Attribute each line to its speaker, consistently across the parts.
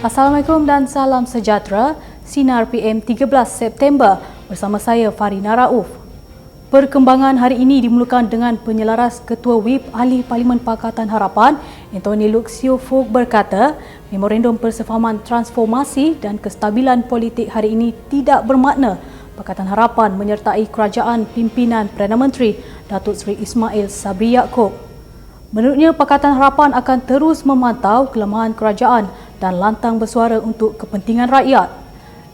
Speaker 1: Assalamualaikum dan salam sejahtera. Sinar PM 13 September bersama saya Farina Rauf. Perkembangan hari ini dimulakan dengan penyelaras Ketua Whip Ahli Parlimen Pakatan Harapan, Anthony Luxio Fogg berkata, memorandum persefahaman transformasi dan kestabilan politik hari ini tidak bermakna Pakatan Harapan menyertai kerajaan pimpinan Perdana Menteri Datuk Seri Ismail Sabri Yaakob. Menurutnya, Pakatan Harapan akan terus memantau kelemahan kerajaan dan lantang bersuara untuk kepentingan rakyat.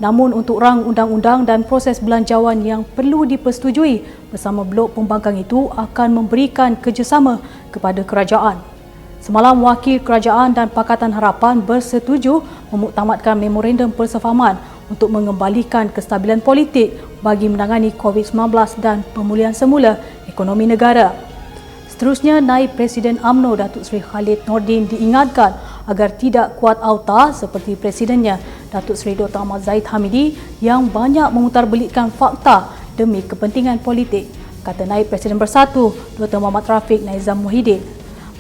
Speaker 1: Namun untuk rang undang-undang dan proses belanjawan yang perlu dipersetujui bersama blok pembangkang itu akan memberikan kerjasama kepada kerajaan. Semalam, wakil kerajaan dan Pakatan Harapan bersetuju memuktamadkan memorandum persefahaman untuk mengembalikan kestabilan politik bagi menangani COVID-19 dan pemulihan semula ekonomi negara. Seterusnya, Naib Presiden UMNO Datuk Seri Khalid Nordin diingatkan agar tidak kuat auta seperti Presidennya Datuk Seri Dr. Ahmad Zahid Hamidi yang banyak memutarbelitkan fakta demi kepentingan politik, kata Naib Presiden Bersatu Dr. Muhammad Rafiq Naizam Muhyiddin.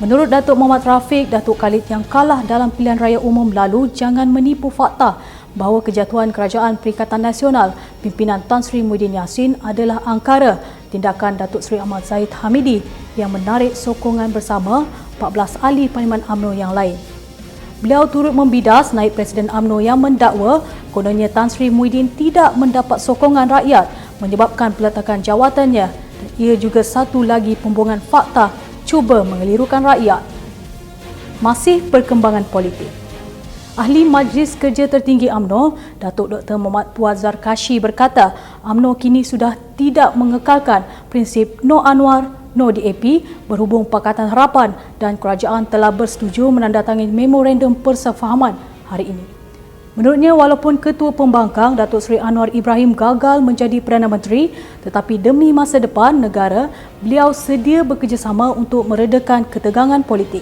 Speaker 1: Menurut Datuk Muhammad Rafiq, Datuk Khalid yang kalah dalam pilihan raya umum lalu jangan menipu fakta bahawa kejatuhan Kerajaan Perikatan Nasional pimpinan Tan Sri Muhyiddin Yassin adalah angkara tindakan Datuk Seri Ahmad Zahid Hamidi yang menarik sokongan bersama 14 ahli Parlimen UMNO yang lain. Beliau turut membidas Naib Presiden UMNO yang mendakwa kononnya Tan Sri Muhyiddin tidak mendapat sokongan rakyat menyebabkan peletakan jawatannya, dan ia juga satu lagi pembohongan fakta cuba mengelirukan rakyat. Masih perkembangan politik. Ahli Majlis Kerja Tertinggi UMNO, Datuk Dr. Muhammad Puaz Zarkashi berkata, UMNO kini sudah tidak mengekalkan prinsip no Anwar, no DAP berhubung Pakatan Harapan dan kerajaan telah bersetuju menandatangani memorandum persefahaman hari ini. Menurutnya, walaupun Ketua Pembangkang Datuk Seri Anwar Ibrahim gagal menjadi Perdana Menteri, tetapi demi masa depan negara, beliau sedia bekerjasama untuk meredakan ketegangan politik.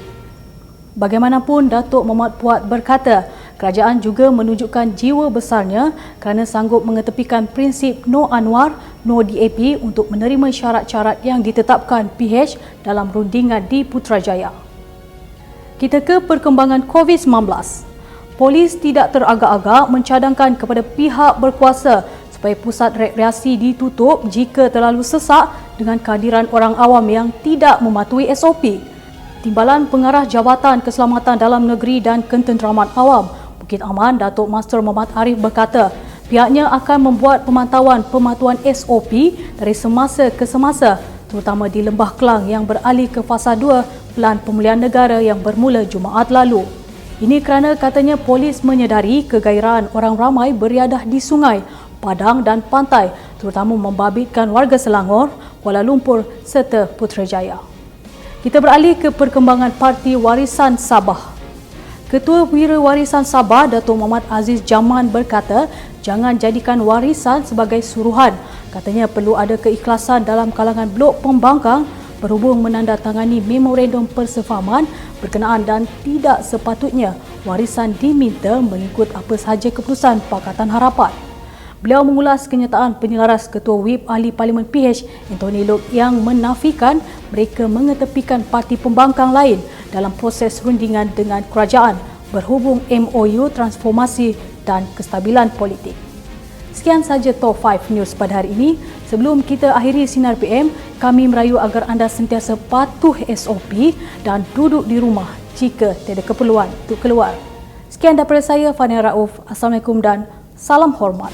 Speaker 1: Bagaimanapun, Datuk Muhammad Puat berkata, kerajaan juga menunjukkan jiwa besarnya kerana sanggup mengetepikan prinsip no Anwar, no DAP untuk menerima syarat-syarat yang ditetapkan PH dalam rundingan di Putrajaya. Kita ke perkembangan COVID-19. Polis tidak teragak-agak mencadangkan kepada pihak berkuasa supaya pusat rekreasi ditutup jika terlalu sesak dengan kehadiran orang awam yang tidak mematuhi SOP. Timbalan Pengarah Jabatan Keselamatan Dalam Negeri dan Ketenteraman Awam Bukit Aman, Datuk Master Muhammad Arif berkata, pihaknya akan membuat pemantauan pematuhan SOP dari semasa ke semasa, terutama di Lembah Kelang yang beralih ke fasa 2 Pelan Pemulihan Negara yang bermula Jumaat lalu. Ini kerana katanya polis menyedari kegairaan orang ramai beriadah di sungai, padang dan pantai, terutama membabitkan warga Selangor, Kuala Lumpur serta Putrajaya. Kita beralih ke perkembangan Parti Warisan Sabah. Ketua Wira Warisan Sabah, Datuk Muhammad Aziz Jaman berkata, jangan jadikan warisan sebagai suruhan. Katanya perlu ada keikhlasan dalam kalangan blok pembangkang berhubung menandatangani memorandum persefahaman berkenaan dan tidak sepatutnya warisan diminta mengikut apa sahaja keputusan Pakatan Harapan. Beliau mengulas kenyataan penyelaras Ketua Whip Ahli Parlimen PH, Anthony Luxio yang menafikan mereka mengetepikan parti pembangkang lain dalam proses rundingan dengan kerajaan berhubung MOU transformasi dan kestabilan politik. Sekian sahaja Top 5 News pada hari ini. Sebelum kita akhiri Sinar PM, kami merayu agar anda sentiasa patuh SOP dan duduk di rumah jika tiada keperluan untuk keluar. Sekian daripada saya, Farina Rauf. Assalamualaikum dan salam hormat.